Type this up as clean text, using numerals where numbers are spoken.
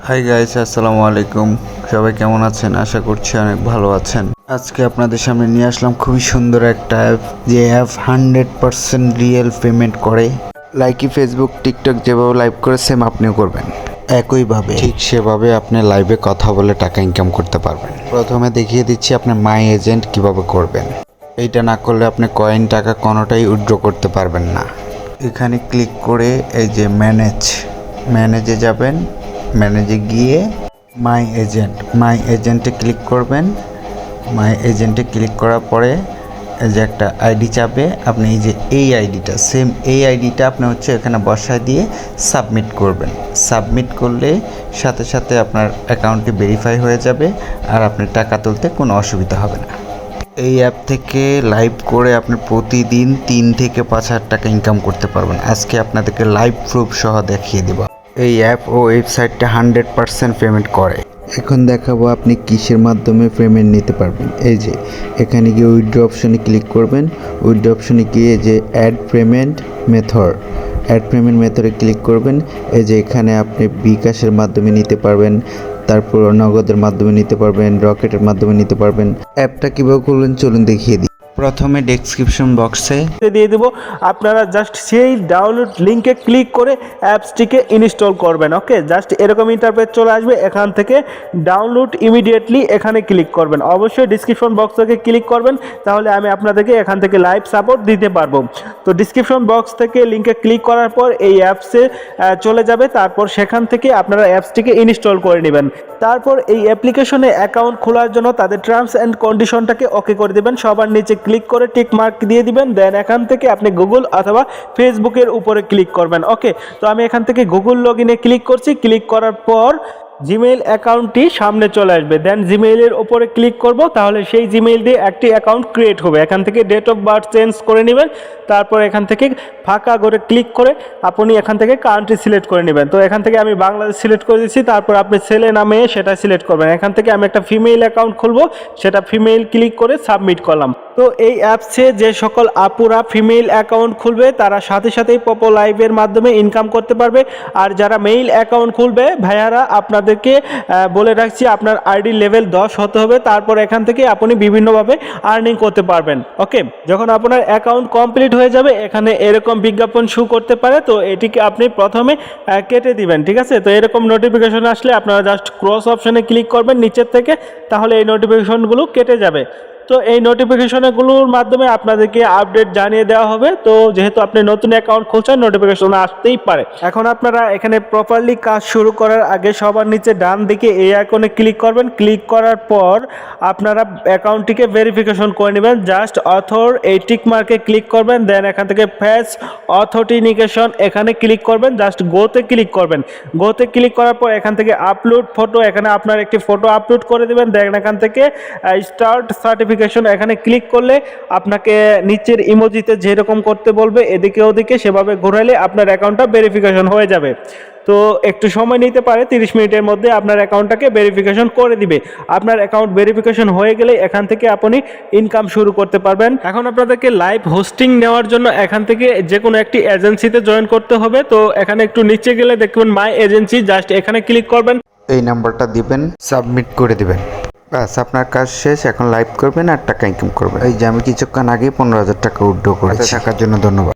Hi guys, আসসালামু আলাইকুম। সবাই কেমন আছেন? আশা করছি অনেক ভালো আছেন। আজকে আপনাদের সামনে নিয়ে আসলাম খুবই সুন্দর একটা অ্যাপ, যে অ্যাপ 100% রিয়েল পেমেন্ট করে। লাইকি ফেসবুক, টিকটক যেভাবে লাইভ করে সেম আপনিও করবেন একইভাবে, ঠিক সেভাবে আপনি লাইভে কথা বলে টাকা ইনকাম করতে পারবেন। প্রথমে দেখিয়ে দিচ্ছি আপনি মাই এজেন্ট কিভাবে করবেন। এইটা না করলে আপনি কয়েন টাকা কোনোটাই উইথড্র করতে পারবেন না। এখানে ক্লিক করে এই যে ম্যানেজে যাবেন। ম্যানেজে গিয়ে মাই এজেন্টে ক্লিক করবেন। মাই এজেন্টে ক্লিক করার পরে এই যে একটা আইডি চাবে, আপনি এই যে এই আইডিটা, সেম এই আইডিটা আপনি এখানে বসায় দিয়ে সাবমিট করবেন। সাবমিট করলে সাথে সাথে আপনার অ্যাকাউন্টটি ভেরিফাই হয়ে যাবে, আর আপনি টাকা তুলতে কোনো অসুবিধা হবে না। এই অ্যাপ থেকে লাইভ করে আপনি প্রতিদিন 3 থেকে 5,000 টাকা ইনকাম করতে পারবেন। আজকে আপনাদেরকে লাইভ প্রুফ সহ দেখিয়ে দেব। এই অ্যাপ ও ওয়েবসাইটটা 100% পেমেন্ট করে। এখন দেখাবো আপনি কিসের মাধ্যমে পেমেন্ট নিতে পারবেন। এই যে এখানে গিয়ে উইথড্র অপশনে ক্লিক করবেন। উইথড্র অপশনে গিয়ে যে অ্যাড পেমেন্ট মেথডে ক্লিক করবেন। এই যে এখানে আপনি বিকাশের মাধ্যমে নিতে পারবেন, তারপর নগদের মাধ্যমে নিতে পারবেন, রকেটের মাধ্যমে নিতে পারবেন। অ্যাপটা কীভাবে করবেন চলুন দেখিয়ে দিই। প্রথমে ডেসক্রিপশন বক্সে দিয়ে দেব, আপনারা জাস্ট সেই ডাউনলোড লিঙ্কে ক্লিক করে অ্যাপসটিকে ইনস্টল করবেন। ওকে, জাস্ট এরকম ইন্টারফেস চলে আসবে। এখান থেকে ডাউনলোড ইমিডিয়েটলি এখানে ক্লিক করবেন। অবশ্যই ডিসক্রিপশন বক্স থেকে ক্লিক করবেন, তাহলে আমি আপনাদেরকে এখান থেকে লাইভ সাপোর্ট দিতে পারবো। তো ডিসক্রিপশন বক্স থেকে লিঙ্কে ক্লিক করার পর এই অ্যাপসে চলে যাবে। তারপর সেখান থেকে আপনারা অ্যাপসটিকে ইনস্টল করে নেবেন। তারপর এই অ্যাপ্লিকেশনে অ্যাকাউন্ট খোলার জন্য তাদের টার্মস অ্যান্ড কন্ডিশনটাকে ওকে করে দেবেন। সবার নিচে ক্লিক করে টিক মার্ক দিয়ে দিবেন। দেন এখান থেকে আপনি গুগল অথবা ফেসবুকের উপরে ক্লিক করবেন। ওকে, তো আমি এখান থেকে গুগল লগ ইনে ক্লিক করছি। ক্লিক করার পর জিমেইল অ্যাকাউন্টটি সামনে চলে আসবে। দেন জিমেইলের ওপরে ক্লিক করব, তাহলে সেই জিমেইল দিয়ে একটি অ্যাকাউন্ট ক্রিয়েট হবে। এখান থেকে ডেট অফ বার্থ চেঞ্জ করে নেবেন। তারপর এখান থেকে ফাঁকা করে ক্লিক করে আপনি এখান থেকে কান্ট্রি সিলেক্ট করে নেবেন। তো এখান থেকে আমি বাংলাদেশ সিলেক্ট করে দিচ্ছি। তারপর আপনি ছেলে না মেয়ে সেটা সিলেক্ট করবেন। এখান থেকে আমি একটা ফিমেইল অ্যাকাউন্ট খুলবো, সেটা ফিমেইল ক্লিক করে সাবমিট করলাম। তো এই অ্যাপসে যে সকল আপুরা ফিমেল অ্যাকাউন্ট খুলবে তারা সাথে সাথেই পপো লাইভের মাধ্যমে ইনকাম করতে পারবে। আর যারা মেইল অ্যাকাউন্ট খুলবে ভাইয়ারা, আপনাদেরকে বলে রাখছি আপনার আইডি লেভেল 10 হতে হবে। তারপর এখান থেকে আপনি বিভিন্নভাবে আর্নিং করতে পারবেন। ওকে, যখন আপনার অ্যাকাউন্ট কমপ্লিট হয়ে যাবে এখানে এরকম বিজ্ঞাপন শো করতে পারে, তো এটিকে আপনি প্রথমে কেটে দিবেন। ঠিক আছে, তো এরকম নোটিফিকেশন আসলে আপনারা জাস্ট ক্রস অপশনে ক্লিক করবেন নিচের থেকে, তাহলে এই নোটিফিকেশনগুলো কেটে যাবে। তো এই নোটিফিকেশনগুলোর মাধ্যমে আপনাদেরকে আপডেট জানিয়ে দেওয়া হবে। তো যেহেতু আপনি নতুন অ্যাকাউন্ট খুলছেন, নোটিফিকেশন আসতেই পারে। এখন আপনারা এখানে প্রপারলি কাজ শুরু করার আগে সবার নিচে ডান দিকে এই আইকনে ক্লিক করবেন। ক্লিক করার পর আপনারা অ্যাকাউন্টটিকে ভেরিফিকেশন করে নেবেন। জাস্ট অথর এই টিক মার্কে ক্লিক করবেন। দেন এখান থেকে ফেস অথেন্টিকেশন এখানে ক্লিক করবেন। জাস্ট গোতে ক্লিক করবেন। গোতে ক্লিক করার পর এখান থেকে আপলোড ফটো, এখানে আপনার একটি ফটো আপলোড করে দেবেন। দেন এখান থেকে স্টার্ট সার্টিফিকেশন এখানে ক্লিক করলে আপনাকে নিচের ইমোজিতে যেরকম করতে বলবে এদিকে ওদিকে সেভাবে ঘোরালে আপনার অ্যাকাউন্টটা ভেরিফিকেশন হয়ে যাবে। তো একটু সময় নিতে পারে, 30 মিনিটের মধ্যে আপনার অ্যাকাউন্টটাকে ভেরিফিকেশন করে দিবে। আপনার অ্যাকাউন্ট ভেরিফিকেশন হয়ে গেলে এখান থেকে আপনি ইনকাম শুরু করতে পারবেন। এখন আপনাদেরকে লাইভ হোস্টিং নেওয়ার জন্য এখান থেকে যে কোনো একটি এজেন্সিতে জয়েন করতে হবে। তো এখানে একটু নিচে গেলে দেখবেন মাই এজেন্সি, জাস্ট এখানে ক্লিক করবেন। এই নাম্বারটা দিবেন, সাবমিট করে দিবেন, ব্যাস আপনার কাজ শেষ। এখন লাইভ করবেন আর টাকা ইনকাম করবেন। এই যে আমি কিছুক্ষণ আগে 15,000 টাকা উইথড্র করেছি। থাকার জন্য ধন্যবাদ।